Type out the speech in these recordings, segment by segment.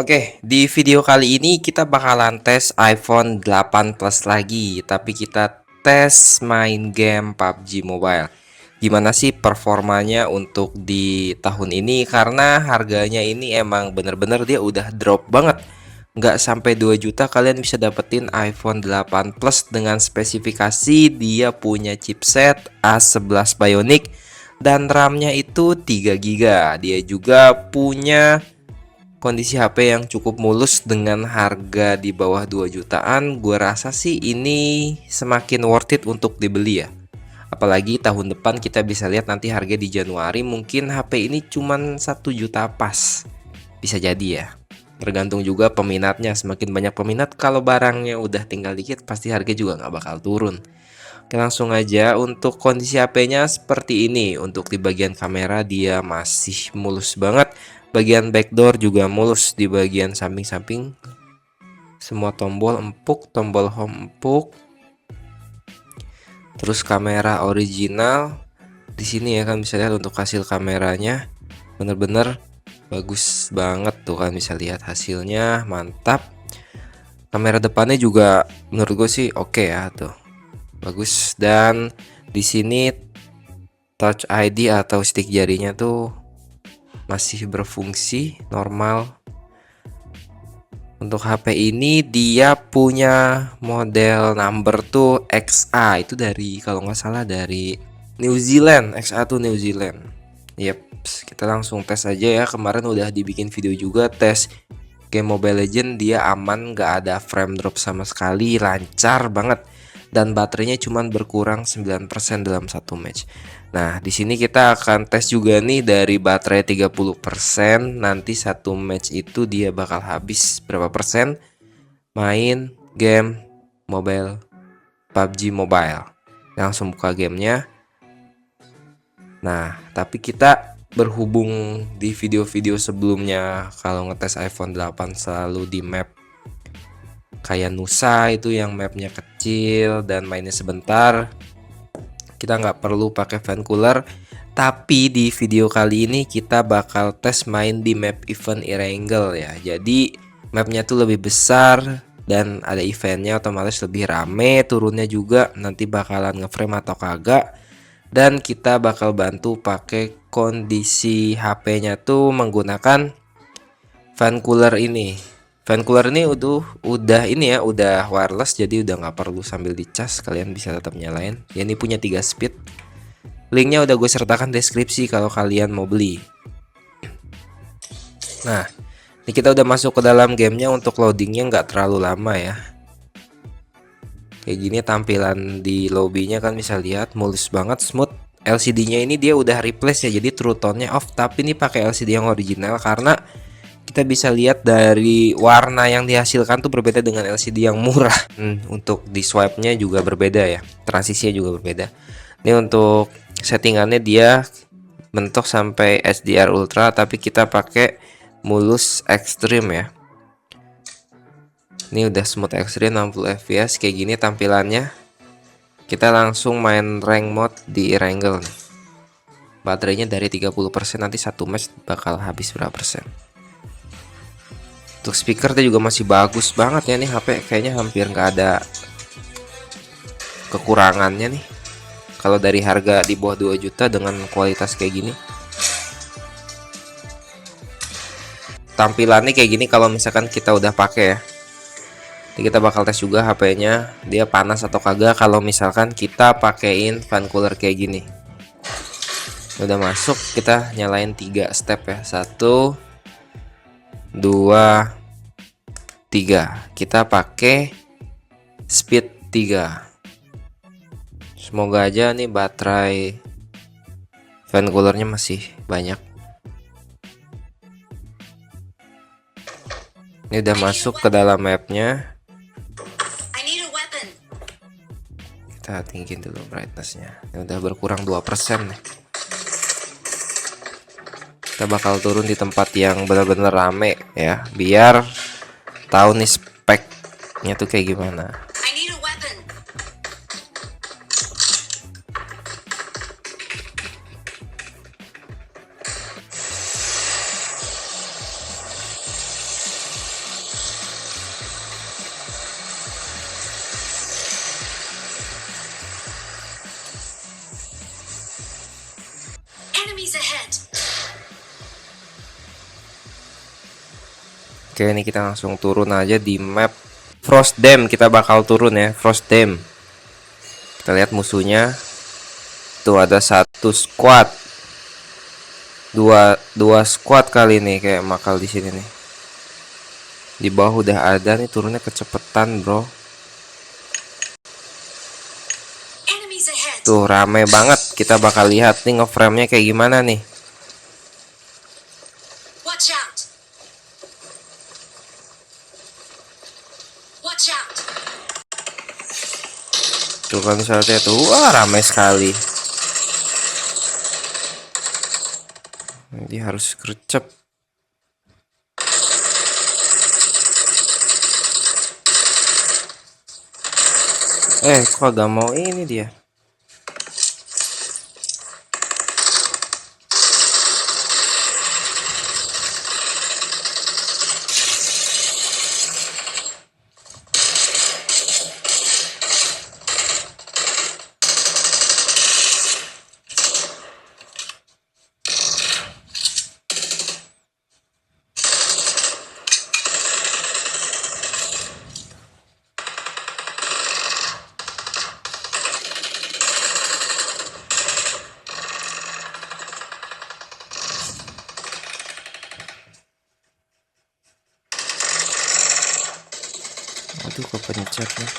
Oke, di video kali ini kita bakalan tes iPhone 8 Plus lagi, tapi kita tes main game PUBG Mobile. Gimana sih performanya untuk di tahun ini? Karena harganya ini emang bener-bener dia udah drop banget. Nggak sampai 2 juta kalian bisa dapetin iPhone 8 Plus dengan spesifikasi dia punya chipset A11 Bionic dan RAM-nya itu 3 GB. Dia juga punya kondisi HP yang cukup mulus dengan harga di bawah 2 jutaan. Gue rasa sih ini semakin worth it untuk dibeli ya. Apalagi tahun depan kita bisa lihat nanti harga di Januari mungkin HP ini cuman 1 juta pas. Bisa jadi ya. Tergantung juga peminatnya. Semakin banyak peminat, kalau barangnya udah tinggal dikit pasti harga juga nggak bakal turun. Oke, langsung aja untuk kondisi HP-nya seperti ini. Untuk di bagian kamera dia masih mulus banget. Bagian backdoor juga mulus, di bagian samping-samping semua tombol empuk, tombol home empuk. Terus kamera original di sini ya kan bisa lihat untuk hasil kameranya bener-bener bagus banget tuh kan, bisa lihat hasilnya mantap. Kamera depannya juga menurut gue sih oke ya tuh. Bagus, dan di sini Touch ID atau stick jarinya tuh masih berfungsi normal. Untuk HP ini dia punya model number tuh XA, itu dari kalau nggak salah dari New Zealand. XA tuh New Zealand. Yep, kita langsung tes aja ya. Kemarin udah dibikin video juga tes game Mobile Legends, dia aman, nggak ada frame drop sama sekali, lancar banget. Dan baterainya cuman berkurang 9% dalam satu match. Nah, di sini kita akan tes juga nih dari baterai 30%. Nanti satu match itu dia bakal habis berapa persen main game mobile PUBG Mobile. Langsung buka gamenya. Nah, tapi kita berhubung di video-video sebelumnya kalau ngetes iPhone 8 selalu di map kayak Nusa, itu yang mapnya kecil dan mainnya sebentar, kita nggak perlu pakai fan cooler. Tapi di video kali ini kita bakal tes main di map event Erangel ya. Jadi mapnya tuh lebih besar dan ada eventnya, otomatis lebih rame. Turunnya juga nanti bakalan ngeframe atau kagak. Dan kita bakal bantu pakai kondisi HP-nya tuh menggunakan fan cooler ini. Fan cooler ini udah ini ya, udah wireless, jadi udah nggak perlu sambil dicas, kalian bisa tetap nyalain. Ya, ini punya 3 speed. Linknya udah gue sertakan deskripsi kalau kalian mau beli. Nah, ini kita udah masuk ke dalam gamenya. Untuk loadingnya nggak terlalu lama ya. Kayak gini tampilan di lobbynya kan bisa lihat mulus banget, smooth. LCD-nya ini dia udah replace ya, jadi true tone-nya off, tapi ini pakai LCD yang original karena kita bisa lihat dari warna yang dihasilkan tuh berbeda dengan LCD yang murah. Untuk di swipe-nya juga berbeda ya, transisinya juga berbeda. Ini untuk settingannya dia mentok sampai HDR Ultra, tapi kita pakai mulus ekstrim ya. Ini udah smooth ekstrim 60 fps kayak gini tampilannya. Kita langsung main rank mode di Erangel nih. Baterainya dari 30%, nanti satu match bakal habis berapa persen. Untuk speakernya juga masih bagus banget ya, nih HP kayaknya hampir nggak ada kekurangannya nih. Kalau dari harga di bawah 2 juta dengan kualitas kayak gini. Tampilannya kayak gini kalau misalkan kita udah pakai ya. Jadi kita bakal tes juga HP-nya dia panas atau kagak kalau misalkan kita pakein fan cooler kayak gini. Udah masuk, kita nyalain 3 step ya. 1 2 3. Kita pakai speed 3. Semoga aja nih baterai fan coolernya masih banyak. Ini udah masuk ke dalam mapnya. Kita tinggiin dulu brightnessnya. Ini udah berkurang 2% nih. Kita bakal turun di tempat yang benar-benar rame ya, biar tahu nih speknya tuh kayak gimana. Oke, ini kita langsung turun aja di map Frost Dam. Kita bakal turun ya, Frost Dam. Kita lihat musuhnya. Tuh ada satu squad. Dua squad kali ini kayak makal di sini nih. Di bawah udah ada nih, turunnya kecepetan, bro. Tuh rame banget. Kita bakal lihat nih ngeframe-nya kayak gimana nih. Tuh kan misalnya tuh, wah rame sekali. Jadi harus gercep. Kok gak mau ini dia? Aduh, kepencet nih.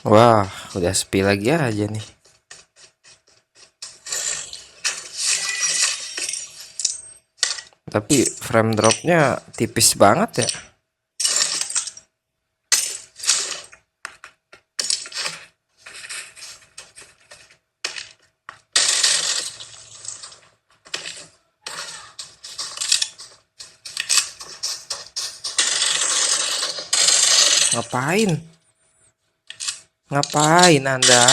Wah, udah sepi lagi aja nih. Tapi frame dropnya tipis banget ya. Ngapain? Ngapain Anda?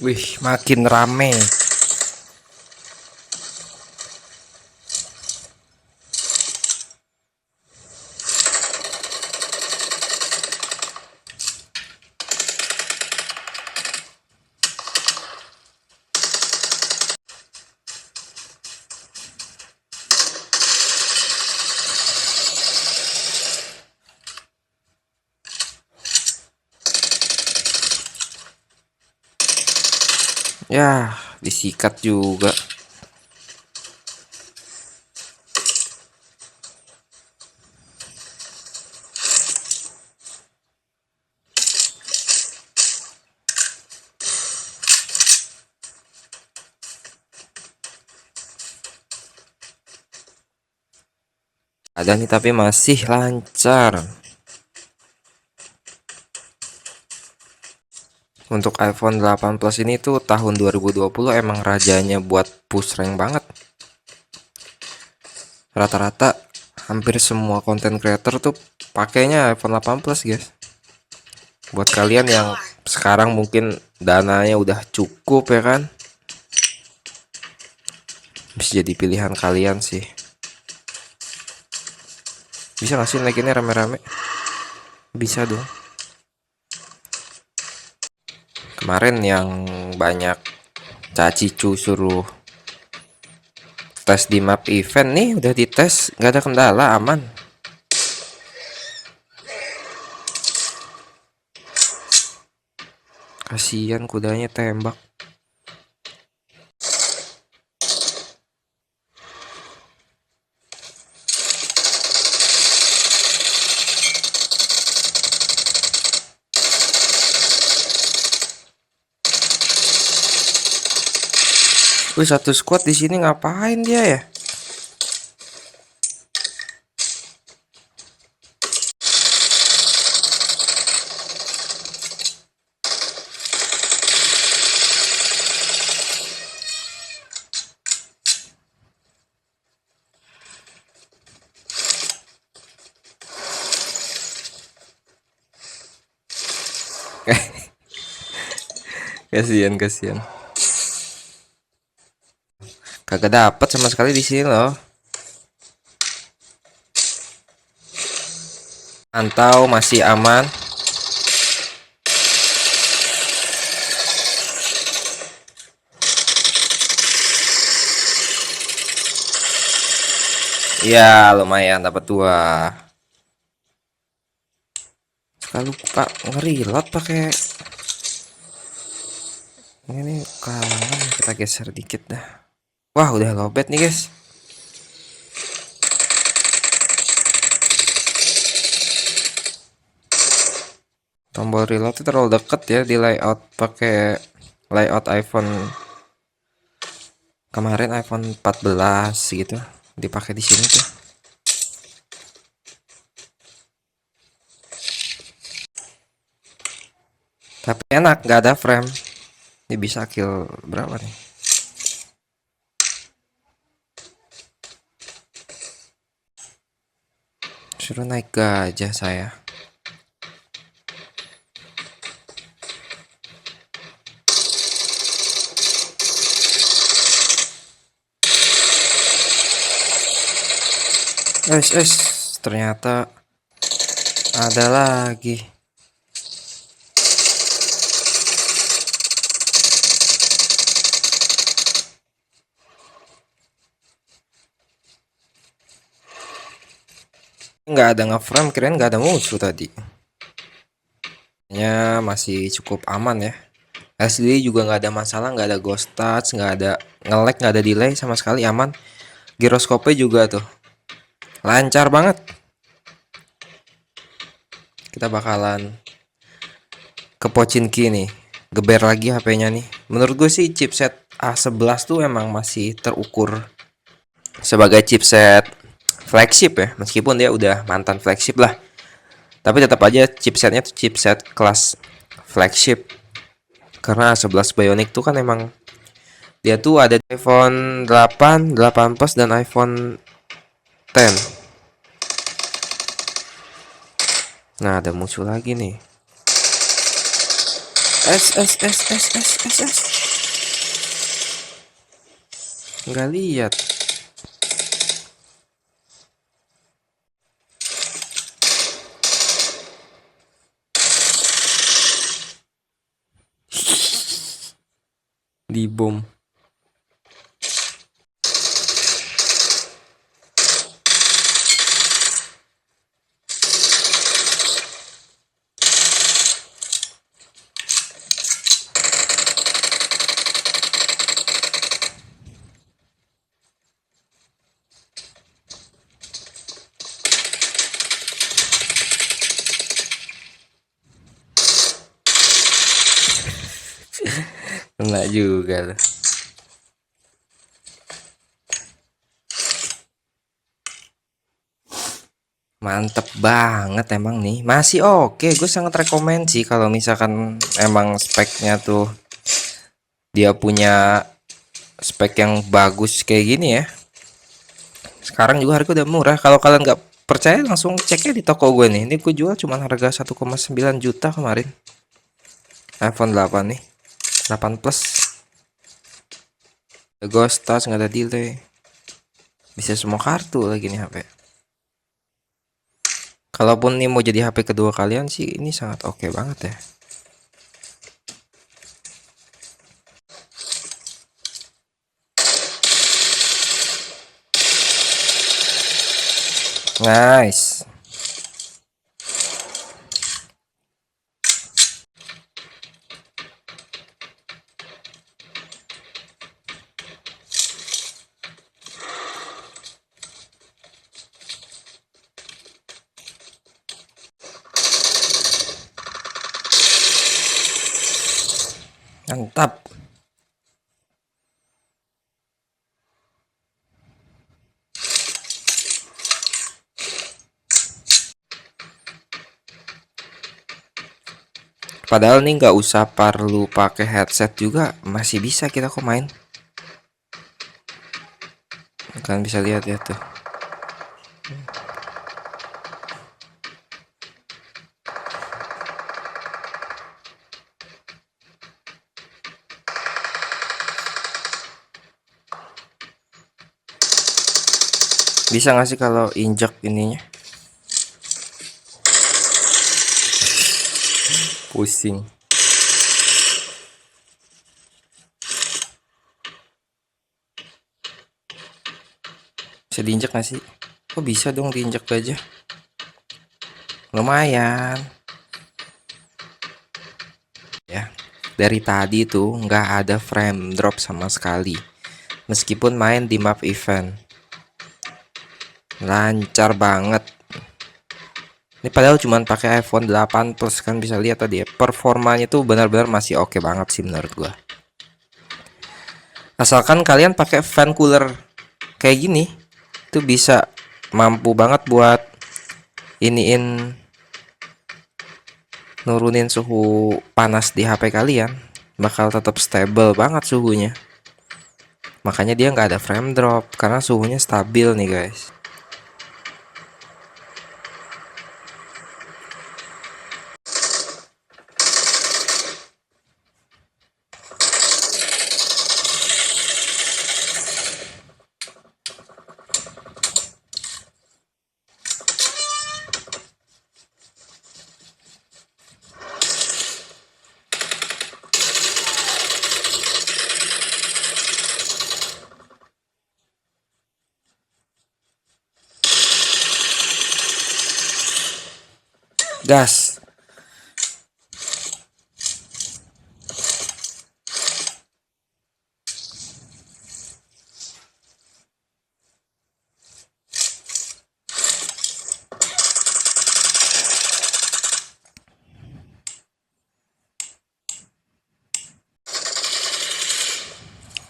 Wih, makin rame. Ya, disikat juga. Ada nih tapi masih lancar. Untuk iPhone 8 Plus ini tuh tahun 2020 emang rajanya buat push rank banget. Rata-rata hampir semua konten creator tuh pakainya iPhone 8 Plus, guys. Buat kalian yang sekarang mungkin dananya udah cukup ya kan, bisa jadi pilihan kalian sih. Bisa nggak sih naikinnya rame-rame? Bisa dong. Kemarin yang banyak Cacicu suruh tes di map event nih, udah dites, nggak ada kendala, aman. Kasihan kudanya tembak. Wih, satu squad di sini ngapain dia ya? Kasihan, kasihan. Kagak dapet sama sekali di sini loh. Pantau masih aman. Ya, lumayan dapat 2. Sekali Pak ngerilot pakai ini kalangan, kita geser dikit dah. Wah, udah lobet nih, guys. Tombol reload itu terlalu deket ya di layout, pakai layout iPhone kemarin, iPhone 14 gitu, dipakai di sini tuh. Tapi enak, nggak ada frame. Ini bisa kill berapa nih? Suruh naik gajah saya. Ternyata ada lagi. Nggak ada ngeframe, kirain nggak ada musuh tadi. Ya masih cukup aman ya. Asli juga nggak ada masalah, nggak ada ghost touch, nggak ada nge-lag, nggak ada delay sama sekali, aman. Giroskopnya juga tuh lancar banget. Kita bakalan ke Pochinki nih, geber lagi HP-nya nih. Menurut gue sih chipset A11 tuh emang masih terukur sebagai chipset flagship ya, meskipun dia udah mantan flagship lah. Tapi tetap aja chipsetnya tuh chipset kelas flagship. Karena A11 Bionic tuh kan emang dia tuh ada di iPhone 8, 8 Plus dan iPhone 10. Nah, ada musuh lagi nih. S. Nggak lihat. Di bom. Kena juga loh. Mantep banget emang nih. Masih oke, gue sangat rekomend sih kalau misalkan emang speknya tuh dia punya spek yang bagus kayak gini ya. Sekarang juga harga udah murah. Kalau kalian nggak percaya langsung ceknya di toko gue nih. Ini gue jual cuma harga 1,9 juta kemarin. iPhone 8 nih. 8 Plus. Ghost touch, nggak ada delay. Bisa semua kartu lagi nih HP. Kalaupun ini mau jadi HP kedua kalian sih, ini sangat oke banget ya. Nice. Mantap. Padahal nih nggak usah perlu pakai headset juga, masih bisa kita kok main. Kalian bisa lihat ya tuh. Bisa nggak sih kalau injek ininya? Pusing. Bisa diinjek nggak sih? Oh bisa dong diinjek aja. Lumayan. Ya. Dari tadi tuh nggak ada frame drop sama sekali. Meskipun main di map event. Lancar banget. Ini padahal cuman pakai iPhone 8 Plus, kan bisa lihat tadi ya. Performanya tuh benar-benar masih oke banget sih menurut gua. Asalkan kalian pakai fan cooler kayak gini, itu bisa mampu banget buat iniin nurunin suhu panas di HP kalian. Bakal tetap stable banget suhunya. Makanya dia nggak ada frame drop karena suhunya stabil nih guys. Gas.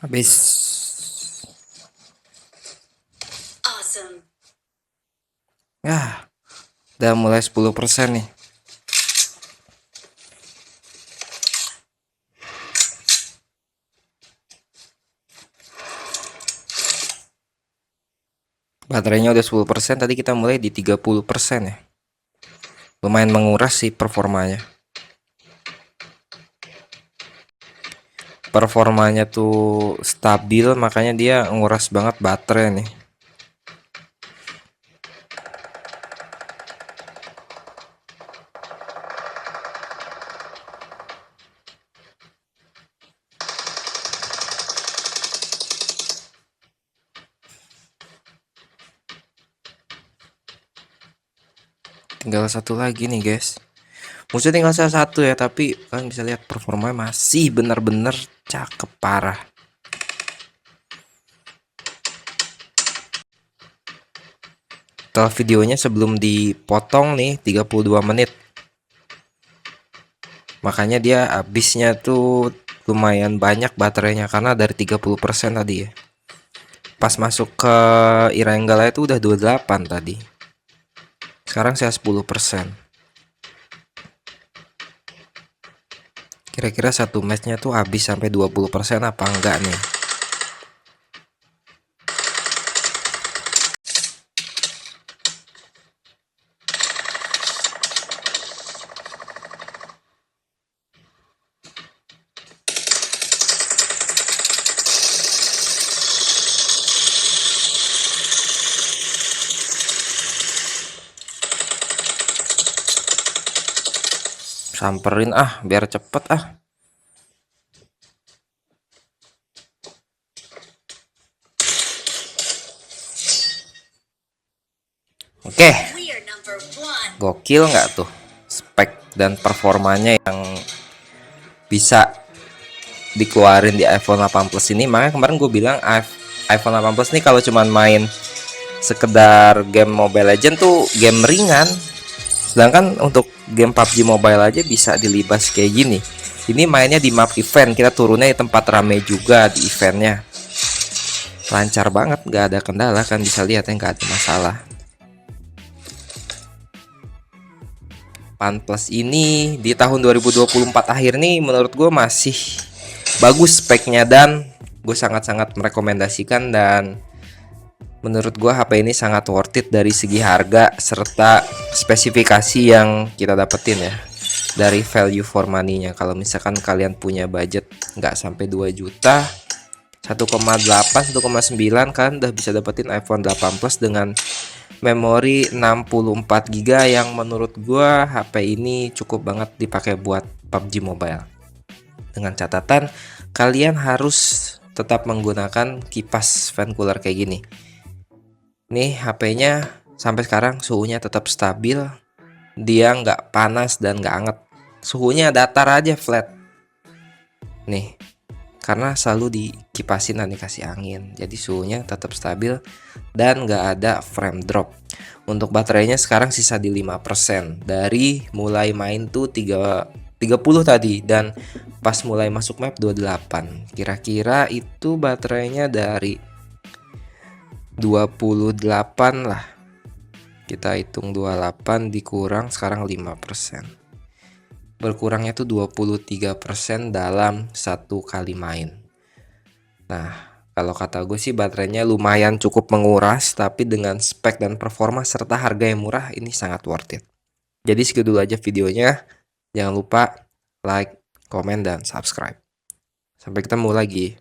Habis. Awesome. Ya, udah mulai 10% nih. Baterainya udah 10%, tadi kita mulai di 30% ya. Lumayan menguras sih performanya. Performanya tuh stabil, makanya dia nguras banget baterai nih. Tinggal satu lagi nih guys. Maksudnya tinggal satu ya, tapi kalian bisa lihat performanya masih benar-benar cakep parah. Total videonya sebelum dipotong nih 32 menit. Makanya dia habisnya tuh lumayan banyak baterainya karena dari 30% tadi ya. Pas masuk ke Irenggala itu udah 28 tadi. Sekarang saya 10%. Kira-kira satu matchnya tuh habis sampai 20% apa enggak nih? Samperin biar cepet Oke, We are number one. gokil nggak tuh spek dan performanya yang bisa dikeluarin di iPhone 8 Plus ini. Makanya kemarin gue bilang iPhone 8 Plus ini kalau cuman main sekedar game Mobile Legend tuh game ringan. Sedangkan untuk game PUBG Mobile aja bisa dilibas kayak gini. Ini mainnya di map event, kita turunnya di tempat rame juga di eventnya. Lancar banget, nggak ada kendala, kan bisa lihat ya, nggak ada masalah. OnePlus ini di tahun 2024 akhir nih menurut gue masih bagus speknya, dan gue sangat-sangat merekomendasikan, dan menurut gue HP ini sangat worth it dari segi harga serta spesifikasi yang kita dapetin ya, dari value for money-nya. Kalau misalkan kalian punya budget nggak sampai 2 juta, 1,8 1,9 kan udah bisa dapetin iPhone 8 Plus dengan memori 64 GB yang menurut gua HP ini cukup banget dipakai buat PUBG Mobile. Dengan catatan kalian harus tetap menggunakan kipas fan cooler kayak gini. Nih HP-nya sampai sekarang suhunya tetap stabil, dia nggak panas dan nggak anget, suhunya datar aja flat. Nih, karena selalu dikipasin dan dikasih angin, jadi suhunya tetap stabil dan nggak ada frame drop. Untuk baterainya sekarang sisa di 5%, dari mulai main tuh 30 tadi, dan pas mulai masuk map 28. Kira-kira itu baterainya dari 28 lah. Kita hitung 28 dikurang sekarang 5%. Berkurangnya tuh 23% dalam satu kali main. Nah, kalau kata gue sih baterainya lumayan cukup menguras, tapi dengan spek dan performa serta harga yang murah ini sangat worth it. Jadi segitu dulu aja videonya. Jangan lupa like, komen, dan subscribe. Sampai ketemu lagi.